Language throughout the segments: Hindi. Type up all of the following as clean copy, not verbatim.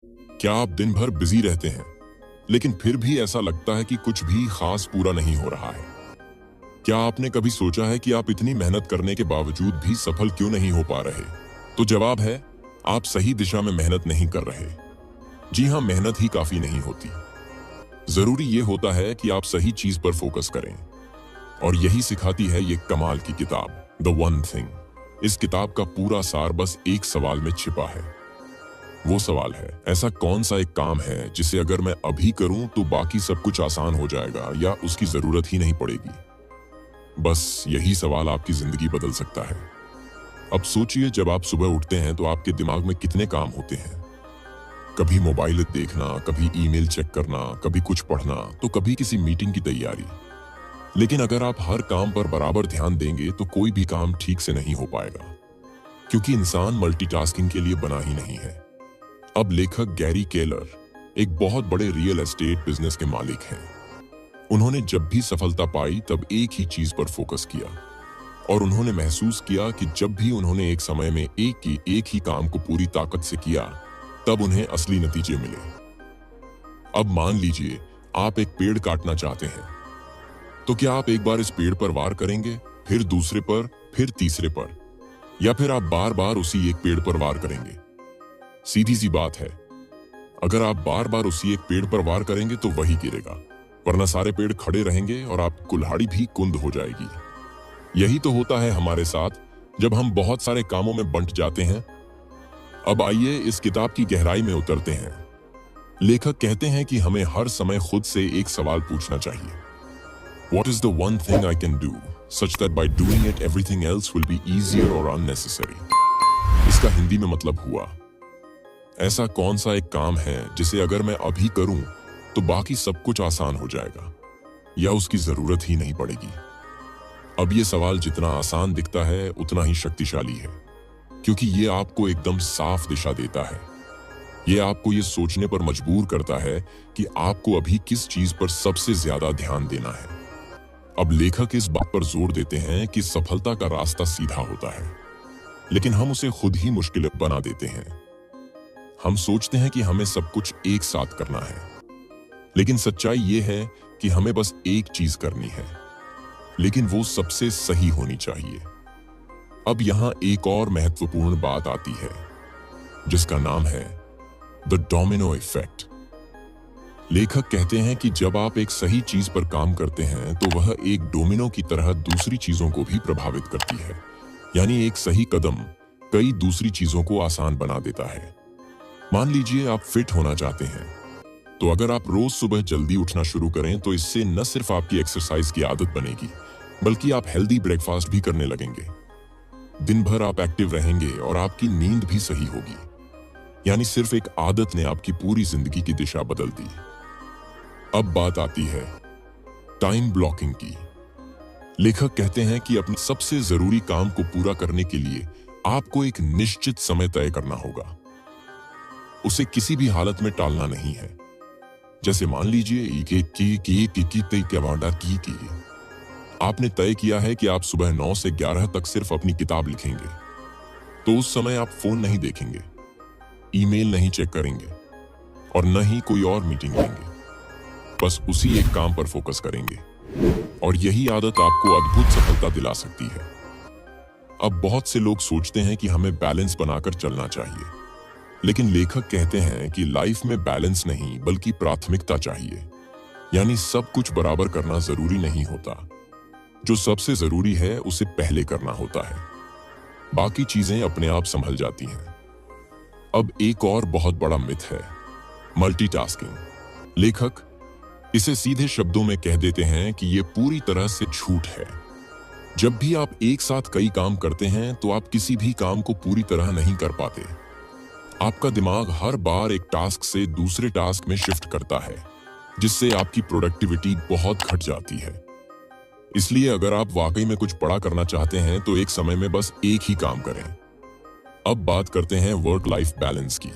क्या आप दिन भर बिजी रहते हैं, लेकिन फिर भी ऐसा लगता है कि कुछ भी खास पूरा नहीं हो रहा है? क्या आपने कभी सोचा है कि आप इतनी मेहनत करने के बावजूद भी सफल क्यों नहीं हो पा रहे? तो जवाब है, आप सही दिशा में मेहनत नहीं कर रहे। जी हाँ, मेहनत ही काफी नहीं होती। जरूरी ये होता है कि आप सही चीज पर फोकस करें। और यही सिखाती है ये कमाल की किताब, द वन थिंग। इस किताब का पूरा सार बस एक सवाल में छिपा है। वो सवाल है, ऐसा कौन सा एक काम है जिसे अगर मैं अभी करूं तो बाकी सब कुछ आसान हो जाएगा या उसकी जरूरत ही नहीं पड़ेगी? बस यही सवाल आपकी जिंदगी बदल सकता है। अब सोचिए, जब आप सुबह उठते हैं तो आपके दिमाग में कितने काम होते हैं। कभी मोबाइल देखना, कभी ईमेल चेक करना, कभी कुछ पढ़ना, तो कभी किसी मीटिंग की तैयारी। लेकिन अगर आप हर काम पर बराबर ध्यान देंगे तो कोई भी काम ठीक से नहीं हो पाएगा, क्योंकि इंसान मल्टीटास्किंग के लिए बना ही नहीं है। अब लेखक गैरी केलर एक बहुत बड़े रियल एस्टेट बिजनेस के मालिक हैं। उन्होंने जब भी सफलता पाई तब एक ही चीज पर फोकस किया, और उन्होंने महसूस किया कि जब भी उन्होंने एक समय में एक ही काम को पूरी ताकत से किया, तब उन्हें असली नतीजे मिले। अब मान लीजिए आप एक पेड़ काटना चाहते हैं, तो क्या आप एक बार इस पेड़ पर वार करेंगे, फिर दूसरे पर, फिर तीसरे पर, या फिर आप बार बार उसी एक पेड़ पर वार करेंगे? सीधी सी बात है, अगर आप बार बार उसी एक पेड़ पर वार करेंगे तो वही गिरेगा, वरना सारे पेड़ खड़े रहेंगे और आप कुल्हाड़ी भी कुंद हो जाएगी। यही तो होता है हमारे साथ जब हम बहुत सारे कामों में बंट जाते हैं। अब आइए इस किताब की गहराई में उतरते हैं। लेखक कहते हैं कि हमें हर समय खुद से एक सवाल पूछना चाहिए, What is the one thing I can do such that by doing it everything else will be easier or unnecessary? इसका हिंदी में मतलब हुआ, ऐसा कौन सा एक काम है जिसे अगर मैं अभी करूं तो बाकी सब कुछ आसान हो जाएगा या उसकी जरूरत ही नहीं पड़ेगी? अब ये सवाल जितना आसान दिखता है उतना ही शक्तिशाली है, क्योंकि ये आपको एकदम साफ दिशा देता है। ये आपको ये सोचने पर मजबूर करता है कि आपको अभी किस चीज पर सबसे ज्यादा ध्यान देना है। अब लेखक इस बात पर जोर देते हैं कि सफलता का रास्ता सीधा होता है, लेकिन हम उसे खुद ही मुश्किल बना देते हैं। हम सोचते हैं कि हमें सब कुछ एक साथ करना है, लेकिन सच्चाई ये है कि हमें बस एक चीज करनी है, लेकिन वो सबसे सही होनी चाहिए। अब यहां एक और महत्वपूर्ण बात आती है, जिसका नाम है द डोमिनो इफेक्ट। लेखक कहते हैं कि जब आप एक सही चीज पर काम करते हैं तो वह एक डोमिनो की तरह दूसरी चीजों को भी प्रभावित करती है। यानी एक सही कदम कई दूसरी चीजों को आसान बना देता है। मान लीजिए आप फिट होना चाहते हैं, तो अगर आप रोज सुबह जल्दी उठना शुरू करें तो इससे न सिर्फ आपकी एक्सरसाइज की आदत बनेगी, बल्कि आप हेल्दी ब्रेकफास्ट भी करने लगेंगे। दिन भर आप एक्टिव रहेंगे और आपकी नींद भी सही होगी। यानी सिर्फ एक आदत ने आपकी पूरी जिंदगी की दिशा बदल दी। अब बात आती है टाइम ब्लॉकिंग की। लेखक कहते हैं कि अपने सबसे जरूरी काम को पूरा करने के लिए आपको एक निश्चित समय तय करना होगा। उसे किसी भी हालत में टालना नहीं है। जैसे मान लीजिए आपने तय किया है कि आप सुबह 9 से 11 तक सिर्फ अपनी किताब लिखेंगे, तो उस समय आप फोन नहीं देखेंगे, ईमेल नहीं चेक करेंगे और न ही कोई और मीटिंग लेंगे। बस उसी एक काम पर फोकस करेंगे, और यही आदत आपको अद्भुत सफलता दिला सकती है। अब बहुत से लोग सोचते हैं कि हमें बैलेंस बनाकर चलना चाहिए, लेकिन लेखक कहते हैं कि लाइफ में बैलेंस नहीं बल्कि प्राथमिकता चाहिए। यानी सब कुछ बराबर करना जरूरी नहीं होता। जो सबसे जरूरी है उसे पहले करना होता है, बाकी चीजें अपने आप संभल जाती हैं। अब एक और बहुत बड़ा मिथ है मल्टीटास्किंग। लेखक इसे सीधे शब्दों में कह देते हैं कि यह पूरी तरह से झूठ है। जब भी आप एक साथ कई काम करते हैं तो आप किसी भी काम को पूरी तरह नहीं कर पाते। आपका दिमाग हर बार एक टास्क से दूसरे टास्क में शिफ्ट करता है, जिससे आपकी प्रोडक्टिविटी बहुत घट जाती है। इसलिए अगर आप वाकई में कुछ बड़ा करना चाहते हैं तो एक समय में बस एक ही काम करें। अब बात करते हैं वर्क लाइफ बैलेंस की।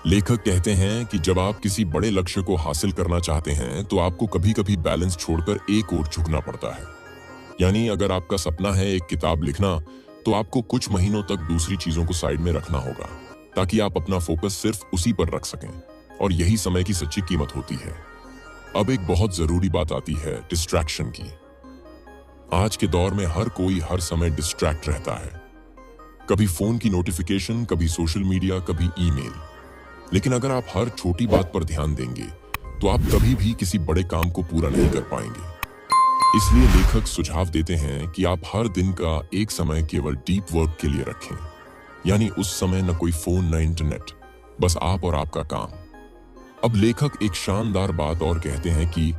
लेखक कहते हैं कि जब आप किसी बड़े लक्ष्य को हासिल करना चाहते हैं तो आपको कभी कभी बैलेंस छोड़कर एक ओर झुकना पड़ता है। यानी अगर आपका सपना है एक किताब लिखना, तो आपको कुछ महीनों तक दूसरी चीजों को साइड में रखना होगा। ताकि आप अपना फोकस सिर्फ उसी पर रख सकें, और यही समय की सच्ची कीमत होती है। अब एक बहुत जरूरी बात आती है डिस्ट्रैक्शन की। आज के दौर में हर कोई हर समय डिस्ट्रैक्ट रहता है, कभी फोन की नोटिफिकेशन, कभी सोशल मीडिया, कभी ईमेल। लेकिन अगर आप हर छोटी बात पर ध्यान देंगे तो आप कभी भी किसी बड़े काम को पूरा नहीं कर पाएंगे। इसलिए लेखक सुझाव देते हैं कि आप हर दिन का एक समय केवल डीप वर्क के लिए रखें, यानी उस समय न कोई फोन न इंटरनेट, बस आप और आपका काम। अब लेखक एक शानदार बात और कहते हैं कि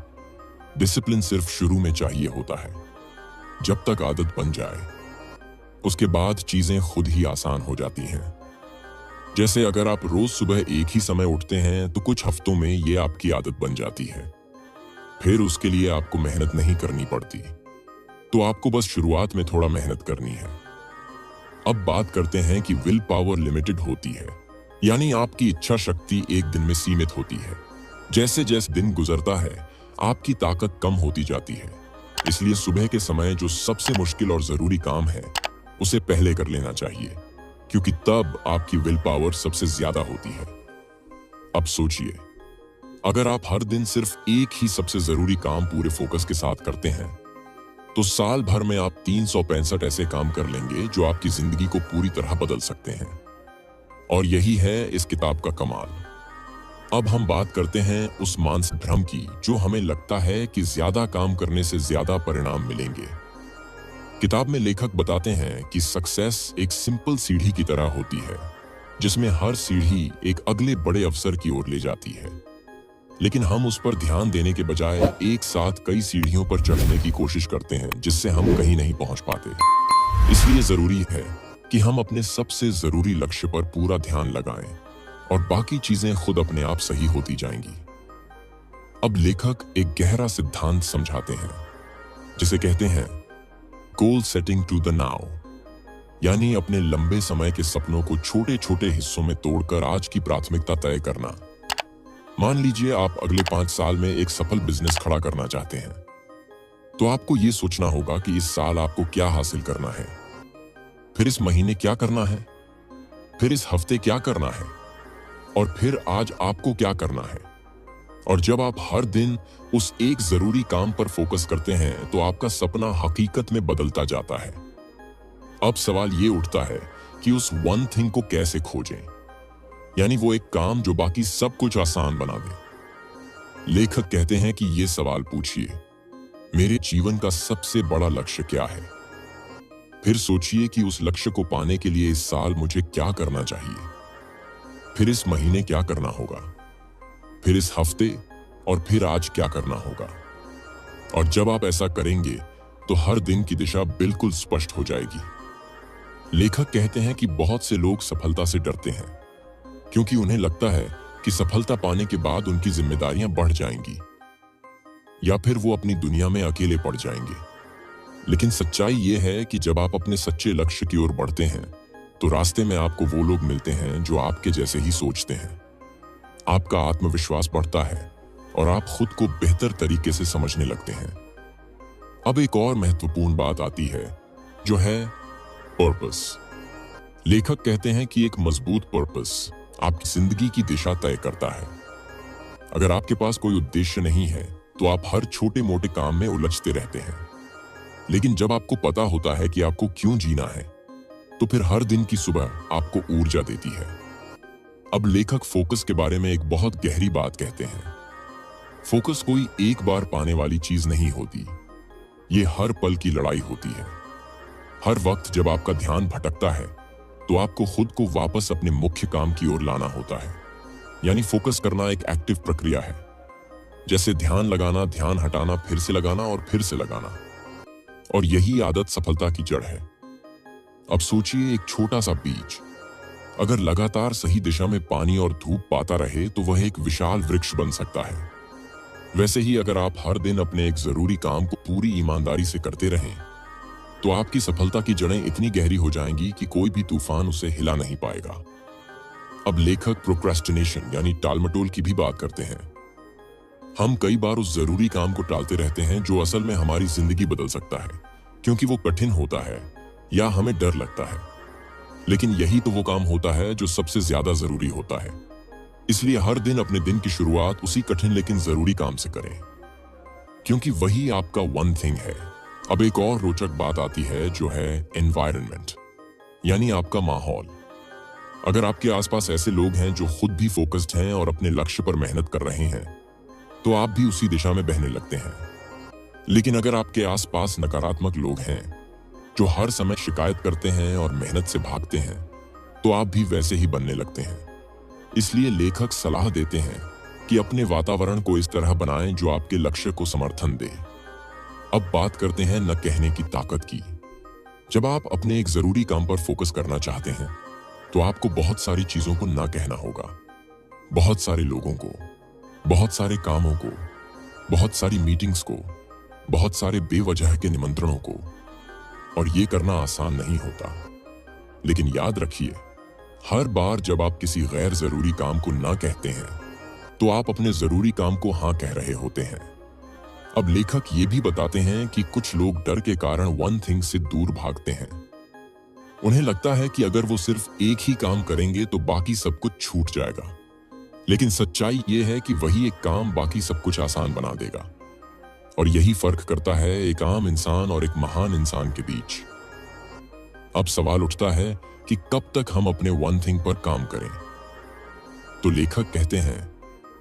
डिसिप्लिन सिर्फ शुरू में चाहिए होता है, जब तक आदत बन जाए उसके बाद चीजें खुद ही आसान हो जाती हैं। जैसे अगर आप रोज सुबह एक ही समय उठते हैं तो कुछ हफ्तों में ये आपकी आदत बन जाती है, फिर उसके लिए आपको मेहनत नहीं करनी पड़ती। तो आपको बस शुरुआत में थोड़ा मेहनत करनी है। अब बात करते हैं कि विल पावर लिमिटेड होती है, यानी आपकी इच्छा शक्ति एक दिन में सीमित होती है। जैसे जैसे दिन गुजरता है आपकी ताकत कम होती जाती है। इसलिए सुबह के समय जो सबसे मुश्किल और जरूरी काम है उसे पहले कर लेना चाहिए, क्योंकि तब आपकी विल पावर सबसे ज्यादा होती है। अब सोचिए, अगर आप हर दिन सिर्फ एक ही सबसे जरूरी काम पूरे फोकस के साथ करते हैं तो साल भर में आप 365 ऐसे काम कर लेंगे जो आपकी जिंदगी को पूरी तरह बदल सकते हैं। और यही है इस किताब का कमाल। अब हम बात करते हैं उस मानसिक भ्रम की जो हमें लगता है कि ज्यादा काम करने से ज्यादा परिणाम मिलेंगे। किताब में लेखक बताते हैं कि सक्सेस एक सिंपल सीढ़ी की तरह होती है, जिसमें हर सीढ़ी एक अगले बड़े अवसर की ओर ले जाती है। लेकिन हम उस पर ध्यान देने के बजाय एक साथ कई सीढ़ियों पर चढ़ने की कोशिश करते हैं, जिससे हम कहीं नहीं पहुंच पाते। इसलिए जरूरी है कि हम अपने सबसे जरूरी लक्ष्य पर पूरा ध्यान लगाएं और बाकी चीजें खुद अपने आप सही होती जाएंगी। अब लेखक एक गहरा सिद्धांत समझाते हैं, जिसे कहते हैं goal setting to the now, यानी अपने लंबे समय के सपनों को छोटे छोटे हिस्सों में तोड़कर आज की प्राथमिकता तय करना। मान लीजिए आप अगले 5 साल में एक सफल बिजनेस खड़ा करना चाहते हैं, तो आपको यह सोचना होगा कि इस साल आपको क्या हासिल करना है, फिर इस महीने क्या करना है, फिर इस हफ्ते क्या करना है, और फिर आज आपको क्या करना है। और जब आप हर दिन उस एक जरूरी काम पर फोकस करते हैं तो आपका सपना हकीकत में बदलता जाता है। अब सवाल ये उठता है कि उस वन थिंग को कैसे खोजें, यानी वो एक काम जो बाकी सब कुछ आसान बना दे। लेखक कहते हैं कि ये सवाल पूछिए, मेरे जीवन का सबसे बड़ा लक्ष्य क्या है? फिर सोचिए कि उस लक्ष्य को पाने के लिए इस साल मुझे क्या करना चाहिए, फिर इस महीने क्या करना होगा, फिर इस हफ्ते, और फिर आज क्या करना होगा। और जब आप ऐसा करेंगे तो हर दिन की दिशा बिल्कुल स्पष्ट हो जाएगी। लेखक कहते हैं कि बहुत से लोग सफलता से डरते हैं, क्योंकि उन्हें लगता है कि सफलता पाने के बाद उनकी जिम्मेदारियां बढ़ जाएंगी या फिर वो अपनी दुनिया में अकेले पड़ जाएंगे। लेकिन सच्चाई ये है कि जब आप अपने सच्चे लक्ष्य की ओर बढ़ते हैं तो रास्ते में आपको वो लोग मिलते हैं जो आपके जैसे ही सोचते हैं। आपका आत्मविश्वास बढ़ता है और आप खुद को बेहतर तरीके से समझने लगते हैं। अब एक और महत्वपूर्ण बात आती है, जो है पर्पस। लेखक कहते हैं कि एक मजबूत पर्पस आपकी जिंदगी की दिशा तय करता है। अगर आपके पास कोई उद्देश्य नहीं है तो आप हर छोटे मोटे काम में उलझते रहते हैं। लेकिन जब आपको पता होता है कि आपको क्यों जीना है तो फिर हर दिन की सुबह आपको ऊर्जा देती है। अब लेखक फोकस के बारे में एक बहुत गहरी बात कहते हैं। फोकस कोई एक बार पाने वाली चीज नहीं होती, ये हर पल की लड़ाई होती है। हर वक्त जब आपका ध्यान भटकता है तो आपको खुद को वापस अपने मुख्य काम की ओर लाना होता है। यानी फोकस करना एक एक्टिव प्रक्रिया है, जैसे ध्यान लगाना, ध्यान हटाना, फिर से लगाना और फिर से लगाना। और यही आदत सफलता की जड़ है। अब सोचिए, एक छोटा सा बीज अगर लगातार सही दिशा में पानी और धूप पाता रहे तो वह एक विशाल वृक्ष बन सकता है। वैसे ही अगर आप हर दिन अपने एक जरूरी काम को पूरी ईमानदारी से करते रहें तो आपकी सफलता की जड़ें इतनी गहरी हो जाएंगी कि कोई भी तूफान उसे हिला नहीं पाएगा। अब लेखक प्रोक्रेस्टिनेशन यानी टालमटोल की भी बात करते हैं। हम कई बार उस जरूरी काम को टालते रहते हैं जो असल में हमारी जिंदगी बदल सकता है, क्योंकि वो कठिन होता है या हमें डर लगता है। लेकिन यही तो वो काम होता है जो सबसे ज्यादा जरूरी होता है। इसलिए हर दिन अपने दिन की शुरुआत उसी कठिन लेकिन जरूरी काम से करें, क्योंकि वही आपका वन थिंग है। अब एक और रोचक बात आती है जो है एनवायरनमेंट, यानी आपका माहौल। अगर आपके आसपास ऐसे लोग हैं जो खुद भी फोकस्ड हैं और अपने लक्ष्य पर मेहनत कर रहे हैं, तो आप भी उसी दिशा में बहने लगते हैं। लेकिन अगर आपके आसपास नकारात्मक लोग हैं जो हर समय शिकायत करते हैं और मेहनत से भागते हैं, तो आप भी वैसे ही बनने लगते हैं। इसलिए लेखक सलाह देते हैं कि अपने वातावरण को इस तरह बनाएं जो आपके लक्ष्य को समर्थन दे। अब बात करते हैं न कहने की ताकत की। जब आप अपने एक जरूरी काम पर फोकस करना चाहते हैं, तो आपको बहुत सारी चीजों को ना कहना होगा। बहुत सारे लोगों को, बहुत सारे कामों को, बहुत सारी मीटिंग्स को, बहुत सारे बेवजह के निमंत्रणों को। और ये करना आसान नहीं होता। लेकिन याद रखिए, हर बार जब आप किसी गैर जरूरी काम को ना कहते हैं, तो आप अपने जरूरी काम को हाँ कह रहे होते हैं। अब लेखक ये भी बताते हैं कि कुछ लोग डर के कारण वन थिंग से दूर भागते हैं। उन्हें लगता है कि अगर वो सिर्फ एक ही काम करेंगे तो बाकी सब कुछ छूट जाएगा। लेकिन सच्चाई ये है कि वही एक काम बाकी सब कुछ आसान बना देगा। और यही फर्क करता है एक आम इंसान और एक महान इंसान के बीच। अब सवाल उठता है कि कब तक हम अपने वन थिंग पर काम करें। तो लेखक कहते हैं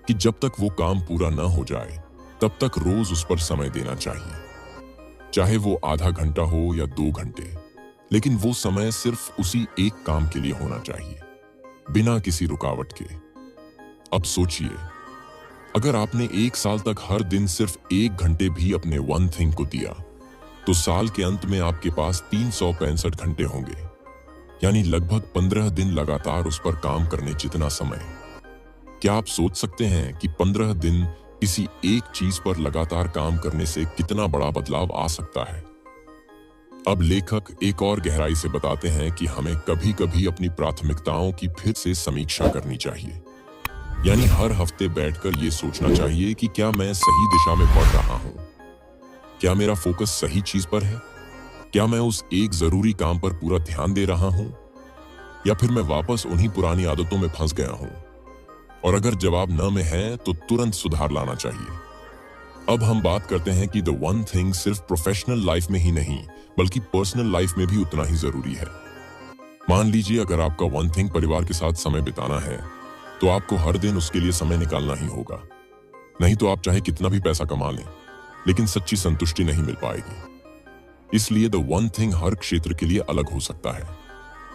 कि जब तक वो काम पूरा ना हो जाए, तब तक रोज उस पर समय देना चाहिए। चाहे वो आधा घंटा हो या 2 घंटे, लेकिन वो समय सिर्फ उसी एक काम के लिए होना चाहिए, बिना किसी रुकावट के। अब सोचिए, अगर आपने 1 साल तक हर दिन सिर्फ 1 घंटे भी अपने वन थिंग को दिया, तो साल के अंत में आपके पास 365 घंटे होंगे, यानी लगभग 15 दिन लगातार उस पर काम करने जितना समय। क्या आप सोच सकते हैं कि 15 दिन किसी एक चीज पर लगातार काम करने से कितना बड़ा बदलाव आ सकता है? अब लेखक एक और गहराई से बताते हैं कि हमें कभी-कभी अपनी प्राथमिकताओं की फिर से समीक्षा करनी चाहिए। यानी हर हफ्ते बैठकर ये सोचना चाहिए कि क्या मैं सही दिशा में बढ़ रहा हूं? क्या मेरा फोकस सही चीज पर है? क्या मैं उस एक जरूरी काम पर पूरा ध्यान दे रहा हूं? या फिर मैं वापस उन्हीं पुरानी आदतों में फंस गया हूं? और अगर जवाब न में है, तो तुरंत सुधार लाना चाहिए। अब हम बात करते हैं कि द वन थिंग सिर्फ प्रोफेशनल लाइफ में ही नहीं, बल्कि पर्सनल लाइफ में भी उतना ही जरूरी है। मान लीजिए, अगर आपका वन थिंग परिवार के साथ समय बिताना है, तो आपको हर दिन उसके लिए समय निकालना ही होगा। नहीं तो आप चाहे कितना भी पैसा कमा लें, लेकिन सच्ची संतुष्टि नहीं मिल पाएगी। इसलिए द वन थिंग हर क्षेत्र के लिए अलग हो सकता है,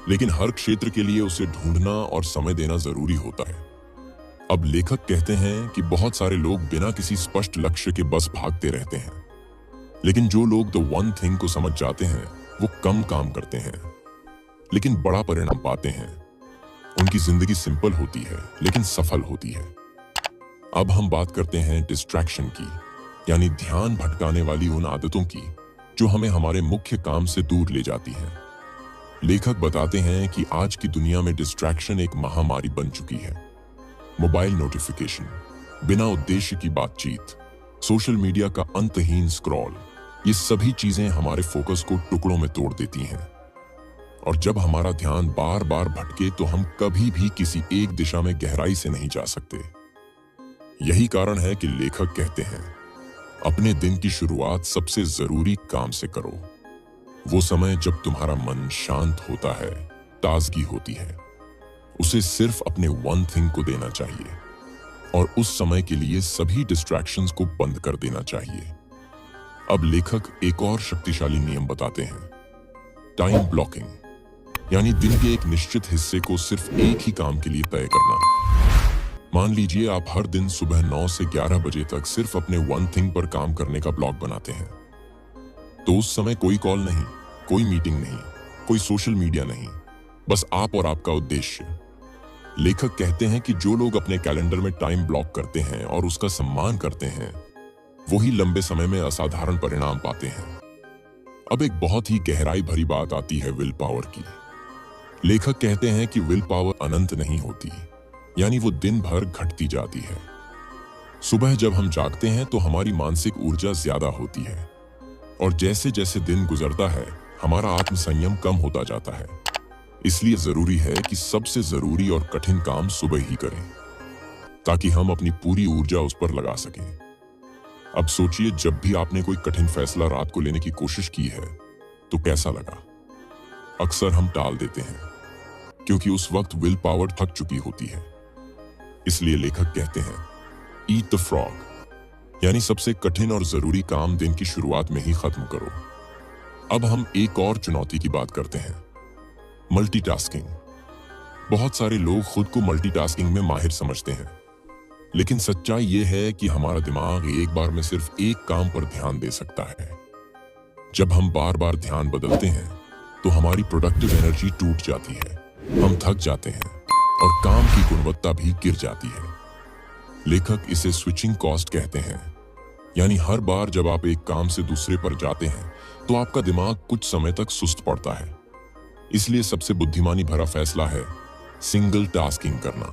लेकिन हर क्षेत्र के लिए उसे ढूंढना और समय देना जरूरी होता है। अब लेखक कहते हैं कि बहुत सारे लोग बिना किसी स्पष्ट लक्ष्य के बस भागते रहते हैं। लेकिन जो लोग द वन थिंग को समझ जाते हैं, वो कम काम करते हैं, लेकिन बड़ा परिणाम पाते हैं। उनकी जिंदगी सिंपल होती है, लेकिन सफल होती है। अब हम बात करते हैं डिस्ट्रैक्शन की, यानी ध्यान भटकाने वाली उन आदतों की जो हमें हमारे मुख्य काम से दूर ले जाती हैं। लेखक बताते हैं कि आज की दुनिया में डिस्ट्रैक्शन एक महामारी बन चुकी है। मोबाइल नोटिफिकेशन, बिना उद्देश्य की बातचीत, सोशल मीडिया का अंतहीन स्क्रॉल, ये सभी चीजें हमारे फोकस को टुकड़ों में तोड़ देती हैं। और जब हमारा ध्यान बार बार भटके, तो हम कभी भी किसी एक दिशा में गहराई से नहीं जा सकते। यही कारण है कि लेखक कहते हैं, अपने दिन की शुरुआत सबसे जरूरी काम से करो। वो समय जब तुम्हारा मन शांत होता है, ताजगी होती है, उसे सिर्फ अपने वन थिंग को देना चाहिए और उस समय के लिए सभी डिस्ट्रैक्शंस को बंद कर देना चाहिए। अब लेखक एक और शक्तिशाली नियम बताते हैं, टाइम ब्लॉकिंग, यानी दिन के एक निश्चित हिस्से को सिर्फ एक ही काम के लिए तय करना। मान लीजिए, आप हर दिन सुबह 9 से 11 बजे तक सिर्फ अपने वन थिंग पर काम करने का ब्लॉक बनाते हैं। तो उस समय कोई कॉल नहीं, कोई मीटिंग नहीं, कोई सोशल मीडिया नहीं, बस आप और आपका उद्देश्य। लेखक कहते हैं कि जो लोग अपने कैलेंडर में टाइम ब्लॉक करते हैं और उसका सम्मान करते हैं, वही लंबे समय में असाधारण परिणाम पाते हैं। अब एक बहुत ही गहराई भरी बात आती है विल पावर की। लेखक कहते हैं कि विल पावर अनंत नहीं होती, यानी वो दिन भर घटती जाती है। सुबह जब हम जागते हैं तो हमारी मानसिक ऊर्जा ज्यादा होती है, और जैसे जैसे दिन गुजरता है, हमारा आत्मसंयम कम होता जाता है। इसलिए जरूरी है कि सबसे जरूरी और कठिन काम सुबह ही करें, ताकि हम अपनी पूरी ऊर्जा उस पर लगा सकें। अब सोचिए, जब भी आपने कोई कठिन फैसला रात को लेने की कोशिश की है तो कैसा लगा? अक्सर हम टाल देते हैं क्योंकि उस वक्त विल पावर थक चुकी होती है। इसलिए लेखक कहते हैं, ईट द फ्रॉग, यानी सबसे कठिन और जरूरी काम दिन की शुरुआत में ही खत्म करो। अब हम एक और चुनौती की बात करते हैं, मल्टीटास्किंग। बहुत सारे लोग खुद को मल्टीटास्किंग में माहिर समझते हैं, लेकिन सच्चाई यह है कि हमारा दिमाग एक बार में सिर्फ एक काम पर ध्यान दे सकता है। जब हम बार बार ध्यान बदलते हैं तो हमारी प्रोडक्टिव एनर्जी टूट जाती है, हम थक जाते हैं और काम की गुणवत्ता भी गिर जाती है। लेखक इसे स्विचिंग कॉस्ट कहते हैं, यानी हर बार जब आप एक काम से दूसरे पर जाते हैं तो आपका दिमाग कुछ समय तक सुस्त पड़ता है। इसलिए सबसे बुद्धिमानी भरा फैसला है सिंगल टास्किंग करना।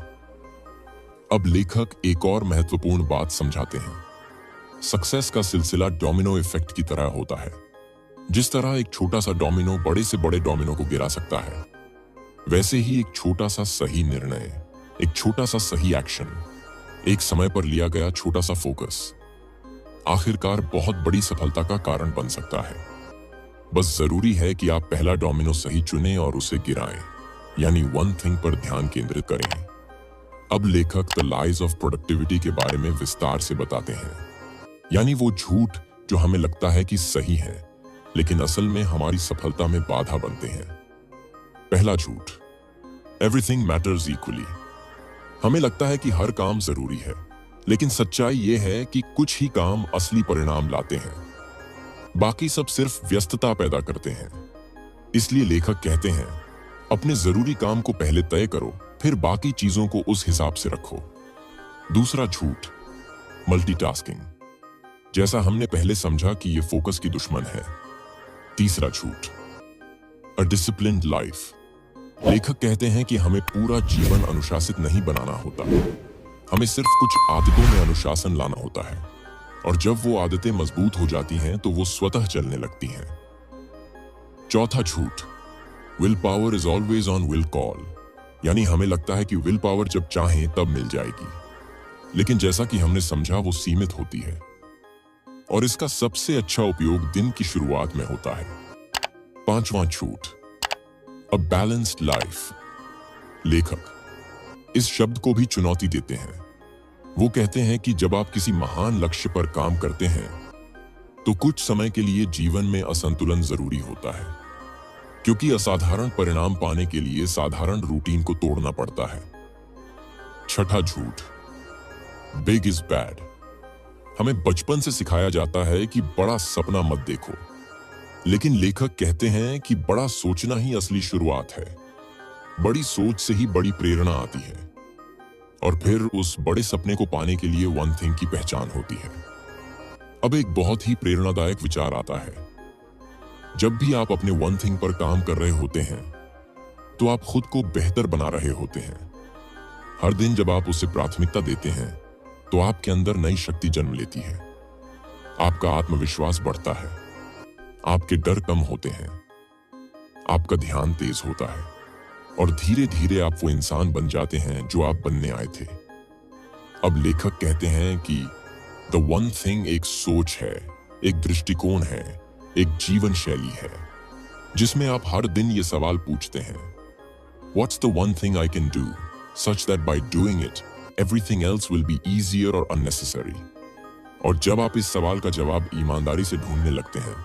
अब लेखक एक और महत्वपूर्ण बात समझाते हैं। सक्सेस का सिलसिला डोमिनो इफेक्ट की तरह होता है। जिस तरह एक छोटा सा डोमिनो बड़े से बड़े डोमिनो को गिरा सकता है, वैसे ही एक छोटा सा सही निर्णय, एक छोटा सा सही एक्शन, एक समय पर लिया गया छोटा सा फोकस आखिरकार बहुत बड़ी सफलता का कारण बन सकता है। बस जरूरी है कि आप पहला डोमिनो सही चुनें और उसे गिराएं, यानी वन थिंग पर ध्यान केंद्रित करें। अब लेखक द लाइज ऑफ प्रोडक्टिविटी के बारे में विस्तार से बताते हैं, यानी वो झूठ जो हमें लगता है कि सही है लेकिन असल में हमारी सफलता में बाधा बनते हैं। पहला झूठ, एवरीथिंग मैटर्स इक्वली। हमें लगता है कि हर काम जरूरी है, लेकिन सच्चाई यह है कि कुछ ही काम असली परिणाम लाते हैं, बाकी सब सिर्फ व्यस्तता पैदा करते हैं। इसलिए लेखक कहते हैं, अपने जरूरी काम को पहले तय करो, फिर बाकी चीजों को उस हिसाब से रखो। दूसरा झूठ, मल्टीटास्किंग। जैसा हमने पहले समझा कि यह फोकस की दुश्मन है। तीसरा झूठ, अ डिसिप्लिन्ड लाइफ। लेखक कहते हैं कि हमें पूरा जीवन अनुशासित नहीं बनाना होता, हमें सिर्फ कुछ आदतों में अनुशासन लाना होता है, और जब वो आदतें मजबूत हो जाती हैं तो वो स्वतः चलने लगती हैं। चौथा झूठ, will power is always on will call. यानी हमें लगता है कि विल पावर जब चाहें तब मिल जाएगी, लेकिन जैसा कि हमने समझा वो सीमित होती है, और इसका सबसे अच्छा उपयोग दिन की शुरुआत में होता है। पांचवां झूठ, अ बैलेंस्ड लाइफ। लेखक इस शब्द को भी चुनौती देते हैं। वो कहते हैं कि जब आप किसी महान लक्ष्य पर काम करते हैं तो कुछ समय के लिए जीवन में असंतुलन जरूरी होता है, क्योंकि असाधारण परिणाम पाने के लिए साधारण रूटीन को तोड़ना पड़ता है। छठा झूठ, बिग इज बैड। हमें बचपन से सिखाया जाता है कि बड़ा सपना मत देखो, लेकिन लेखक कहते हैं कि बड़ा सोचना ही असली शुरुआत है। बड़ी सोच से ही बड़ी प्रेरणा आती है, और फिर उस बड़े सपने को पाने के लिए वन थिंग की पहचान होती है। अब एक बहुत ही प्रेरणादायक विचार आता है। जब भी आप अपने वन थिंग पर काम कर रहे होते हैं तो आप खुद को बेहतर बना रहे होते हैं। हर दिन जब आप उसे प्राथमिकता देते हैं तो आपके अंदर नई शक्ति जन्म लेती है, आपका आत्मविश्वास बढ़ता है, आपके डर कम होते हैं, आपका ध्यान तेज होता है, और धीरे धीरे आप वो इंसान बन जाते हैं जो आप बनने आए थे। अब लेखक कहते हैं कि द वन थिंग एक सोच है, एक दृष्टिकोण है, एक जीवन शैली है, जिसमें आप हर दिन ये सवाल पूछते हैं, What's the one thing I can do such that by doing it everything else will be easier or unnecessary? और जब आप इस सवाल का जवाब ईमानदारी से ढूंढने लगते हैं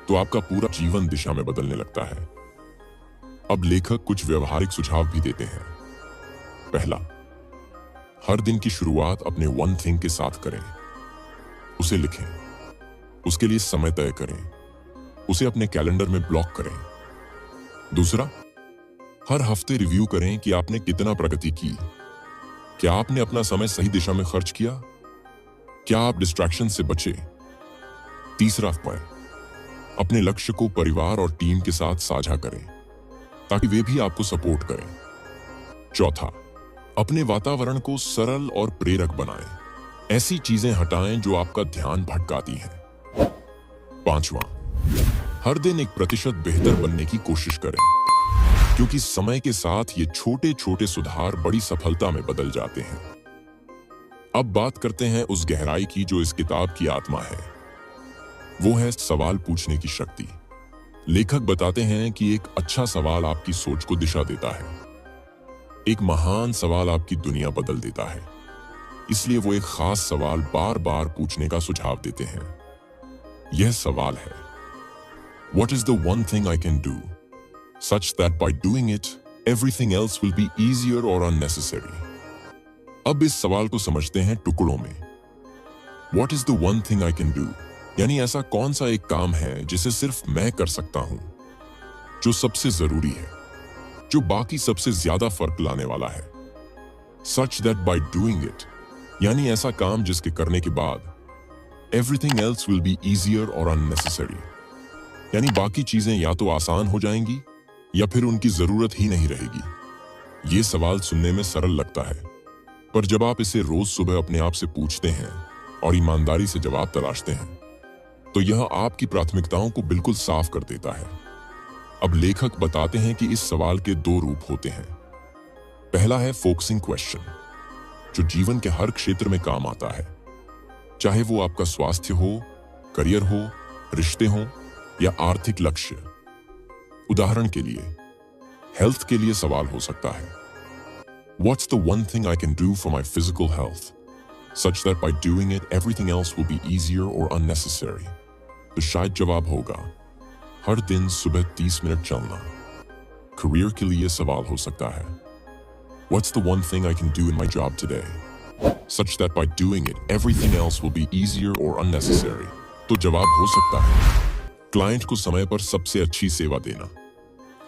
तो आपका पूरा जीवन दिशा में बदलने लगता है। अब लेखक कुछ व्यवहारिक सुझाव भी देते हैं। पहला, हर दिन की शुरुआत अपने वन थिंग के साथ करें। उसे लिखें, उसके लिए समय तय करें, उसे अपने कैलेंडर में ब्लॉक करें। दूसरा, हर हफ्ते रिव्यू करें कि आपने कितना प्रगति की। क्या आपने अपना समय सही दिशा में खर्च किया? क्या आप डिस्ट्रैक्शन से बचे? तीसरा पॉइंट, अपने लक्ष्य को परिवार और टीम के साथ साझा करें ताकि वे भी आपको सपोर्ट करें। चौथा, अपने वातावरण को सरल और प्रेरक बनाएं। ऐसी चीजें हटाएं जो आपका ध्यान भटकाती हैं। पांचवा, हर दिन 1% बेहतर बनने की कोशिश करें। क्योंकि समय के साथ ये छोटे छोटे सुधार बड़ी सफलता में बदल जाते हैं। अब बात करते हैं उस गहराई की जो इस किताब की आत्मा है। वो है सवाल पूछने की शक्ति। लेखक बताते हैं कि एक अच्छा सवाल आपकी सोच को दिशा देता है। एक महान सवाल आपकी दुनिया बदल देता है। इसलिए वो एक खास सवाल बार बार पूछने का सुझाव देते हैं। यह सवाल है, What is the one thing I can do such that by doing it everything else will be easier or unnecessary? अब इस सवाल को समझते हैं टुकड़ों में। What is the one thing I can do? यानी ऐसा कौन सा एक काम है जिसे सिर्फ मैं कर सकता हूं, जो सबसे जरूरी है, जो बाकी सबसे ज्यादा फर्क लाने वाला है। Such that by doing it, यानी ऐसा काम जिसके करने के बाद everything else will be easier or unnecessary, यानी बाकी चीजें या तो आसान हो जाएंगी या फिर उनकी जरूरत ही नहीं रहेगी। ये सवाल सुनने में सरल लगता है, पर जब आप इसे रोज सुबह अपने आप से पूछते हैं और ईमानदारी से जवाब तलाशते हैं, तो यह आपकी प्राथमिकताओं को बिल्कुल साफ कर देता है। अब लेखक बताते हैं कि इस सवाल के दो रूप होते हैं। पहला है फोकसिंग क्वेश्चन, जो जीवन के हर क्षेत्र में काम आता है, चाहे वो आपका स्वास्थ्य हो, करियर हो, रिश्ते हो या आर्थिक लक्ष्य। उदाहरण के लिए हेल्थ के लिए सवाल हो सकता है, What's the one thing I can do for my physical health such that by doing it everything else will be easier or unnecessary? तो शायद जवाब होगा, हर दिन सुबह 30 मिनट चलना। करियर के लिए सवाल हो सकता है, What's the one thing I can do in my job today such that by doing it everything else will be easier or unnecessary? तो जवाब हो सकता है, क्लाइंट को समय पर सबसे अच्छी सेवा देना।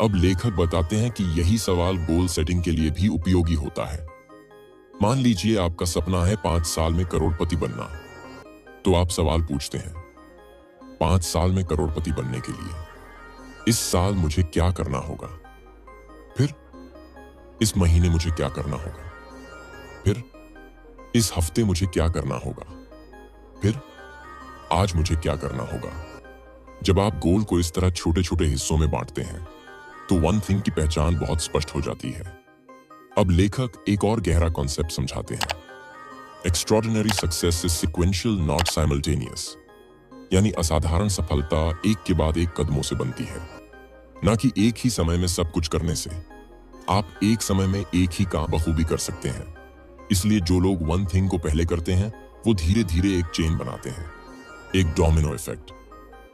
अब लेखक बताते हैं कि यही सवाल गोल सेटिंग के लिए भी उपयोगी होता है। मान लीजिए आपका सपना है 5 साल में करोड़पति बनना, तो आप सवाल पूछते हैं, 5 साल में करोड़पति बनने के लिए इस साल मुझे क्या करना होगा, फिर इस महीने मुझे क्या करना होगा, फिर इस हफ्ते मुझे क्या करना होगा, फिर आज मुझे क्या करना होगा। जब आप गोल को इस तरह छोटे छोटे हिस्सों में बांटते हैं, तो वन थिंग की पहचान बहुत स्पष्ट हो जाती है। अब लेखक एक और गहरा कॉन्सेप्ट समझाते हैं। Extraordinary success is sequential not simultaneous, यानी असाधारण सफलता एक के बाद एक कदमों से बनती है, ना कि एक ही समय में सब कुछ करने से। आप एक समय में एक ही काम बखूबी कर सकते हैं। इसलिए जो लोग वन थिंग को पहले करते हैं, वो धीरे धीरे एक चेन बनाते हैं, एक डोमिनो इफेक्ट,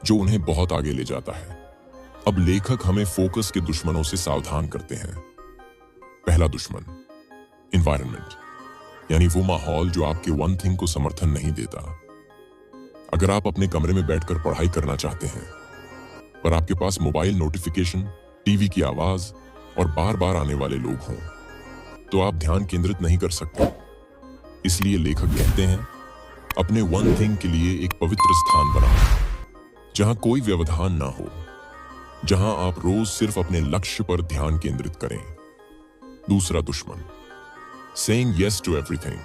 जो उन्हें बहुत आगे ले जाता है। अब लेखक हमें फोकस के दुश्मनों से सावधान करते हैं। पहला दुश्मन एनवायरनमेंट, यानी वो माहौल जो आपके वन थिंग को समर्थन नहीं देता। अगर आप अपने कमरे में बैठकर पढ़ाई करना चाहते हैं, पर आपके पास मोबाइल नोटिफिकेशन, टीवी की आवाज और बार बार आने वाले लोग हों, तो आप ध्यान केंद्रित नहीं कर सकते। इसलिए लेखक कहते हैं, अपने वन थिंग के लिए एक पवित्र स्थान बनाओ, जहां कोई व्यवधान ना हो, जहां आप रोज सिर्फ अपने लक्ष्य पर ध्यान केंद्रित करें। दूसरा दुश्मन सेइंग यस टू एवरीथिंग।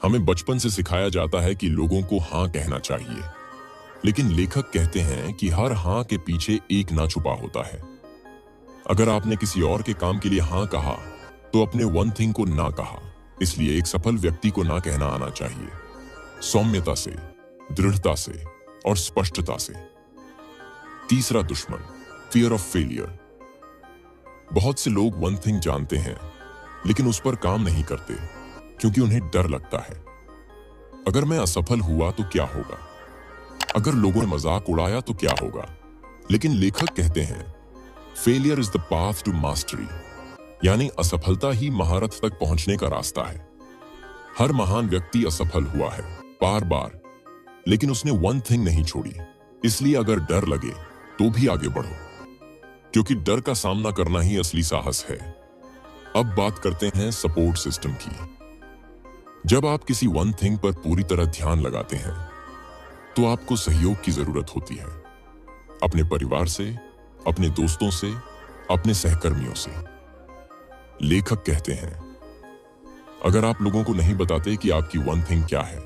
हमें बचपन से सिखाया जाता है कि लोगों को हां कहना चाहिए, लेकिन लेखक कहते हैं कि हर हां के पीछे एक ना छुपा होता है। अगर आपने किसी और के काम के लिए हां कहा, तो अपने वन थिंग को ना कहा। इसलिए एक सफल व्यक्ति को ना कहना आना चाहिए, सौम्यता से, दृढ़ता से और स्पष्टता से। तीसरा दुश्मन फियर ऑफ फेलियर। बहुत से लोग वन थिंग जानते हैं, लेकिन उस पर काम नहीं करते क्योंकि उन्हें डर लगता है। अगर मैं असफल हुआ तो क्या होगा, अगर लोगों ने मजाक उड़ाया तो क्या होगा। लेकिन लेखक कहते हैं, failure is the path to mastery, यानी असफलता ही महारत तक पहुंचने का रास्ता है। हर महान व्यक्ति असफल हुआ है बार बार, लेकिन उसने वन थिंग नहीं छोड़ी। इसलिए अगर डर लगे तो भी आगे बढ़ो, क्योंकि डर का सामना करना ही असली साहस है। अब बात करते हैं सपोर्ट सिस्टम की। जब आप किसी वन थिंग पर पूरी तरह ध्यान लगाते हैं, तो आपको सहयोग की जरूरत होती है, अपने परिवार से, अपने दोस्तों से, अपने सहकर्मियों से। लेखक कहते हैं, अगर आप लोगों को नहीं बताते कि आपकी वन थिंग क्या है,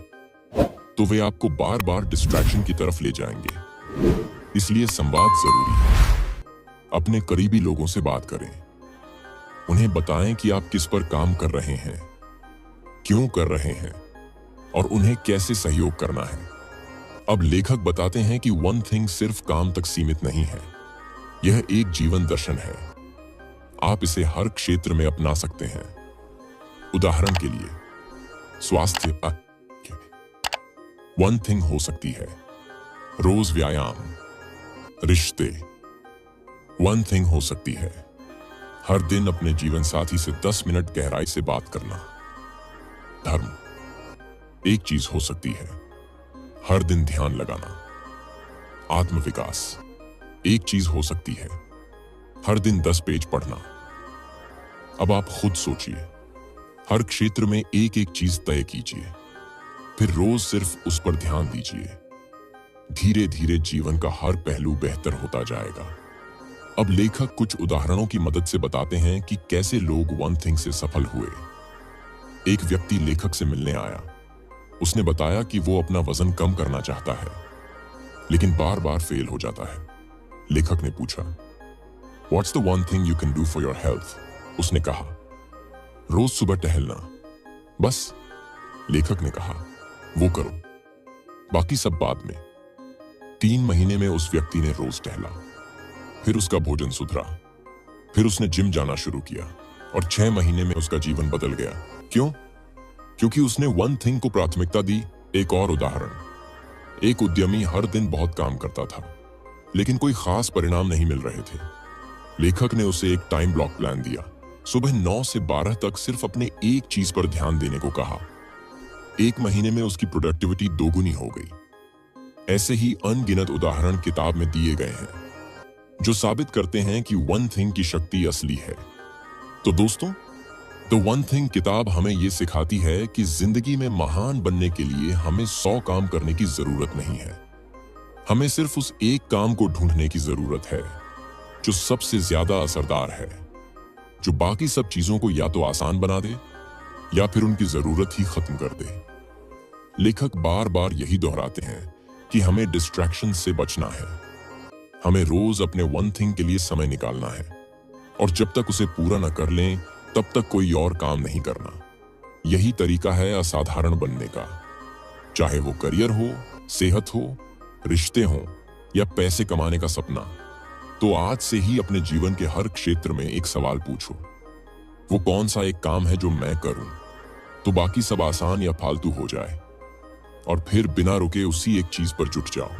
तो वे आपको बार बार डिस्ट्रैक्शन की तरफ ले जाएंगे। इसलिए संवाद जरूरी है। अपने करीबी लोगों से बात करें, उन्हें बताएं कि आप किस पर काम कर रहे हैं, क्यों कर रहे हैं और उन्हें कैसे सहयोग करना है। अब लेखक बताते हैं कि वन थिंग सिर्फ काम तक सीमित नहीं है, यह एक जीवन दर्शन है। आप इसे हर क्षेत्र में अपना सकते हैं। उदाहरण के लिए स्वास्थ्य वन थिंग हो सकती है रोज व्यायाम। रिश्ते वन थिंग हो सकती है हर दिन अपने जीवन साथी से 10 मिनट गहराई से बात करना। धर्म एक चीज हो सकती है हर दिन ध्यान लगाना। आत्मविकास एक चीज हो सकती है हर दिन 10 पेज पढ़ना। अब आप खुद सोचिए, हर क्षेत्र में एक एक चीज तय कीजिए, फिर रोज सिर्फ उस पर ध्यान दीजिए। धीरे धीरे जीवन का हर पहलू बेहतर होता जाएगा। अब लेखक कुछ उदाहरणों की मदद से बताते हैं कि कैसे लोग वन थिंग से सफल हुए। एक व्यक्ति लेखक से मिलने आया। उसने बताया कि वो अपना वजन कम करना चाहता है, लेकिन बार बार फेल हो जाता है। लेखक ने पूछा, "What's the one thing you can do for your health?" उसने कहा, "रोज सुबह टहलना।" बस? लेखक ने कहा, "वो करो, बाकी सब बाद में।" 3 महीने में उस व्यक्ति ने रोज टहला, फिर उसका भोजन सुधरा, फिर उसने जिम जाना शुरू किया और 6 महीने में उसका जीवन बदल गया। क्यों? क्योंकि उसने वन थिंग को प्राथमिकता दी। एक और उदाहरण, एक उद्यमी हर दिन बहुत काम करता था, लेकिन कोई खास परिणाम नहीं मिल रहे थे। लेखक ने उसे एक टाइम ब्लॉक प्लान दिया। सुबह 9 से 12 तक सिर्फ अपने एक चीज पर ध्यान देने को कहा। 1 महीने में उसकी प्रोडक्टिविटी दोगुनी हो गई। ऐसे ही अनगिनत उदाहरण किताब में दिए गए हैं, जो साबित करते हैं कि वन थिंग की शक्ति असली है। तो दोस्तों, द वन थिंग किताब हमें यह सिखाती है कि जिंदगी में महान बनने के लिए हमें 100 काम करने की जरूरत नहीं है। हमें सिर्फ उस एक काम को ढूंढने की जरूरत है जो सबसे ज्यादा असरदार है, जो बाकी सब चीजों को या तो आसान बना दे या फिर उनकी जरूरत ही खत्म कर दे। लेखक बार बार यही दोहराते हैं कि हमें डिस्ट्रैक्शन से बचना है। हमें रोज अपने वन थिंग के लिए समय निकालना है, और जब तक उसे पूरा न कर लें तब तक कोई और काम नहीं करना। यही तरीका है असाधारण बनने का। चाहे वो करियर हो, सेहत हो, रिश्ते हो या पैसे कमाने का सपना। तो आज से ही अपने जीवन के हर क्षेत्र में एक सवाल पूछो, वो कौन सा एक काम है जो मैं करूं तो बाकी सब आसान या फालतू हो जाए, और फिर बिना रुके उसी एक चीज पर जुट जाओ।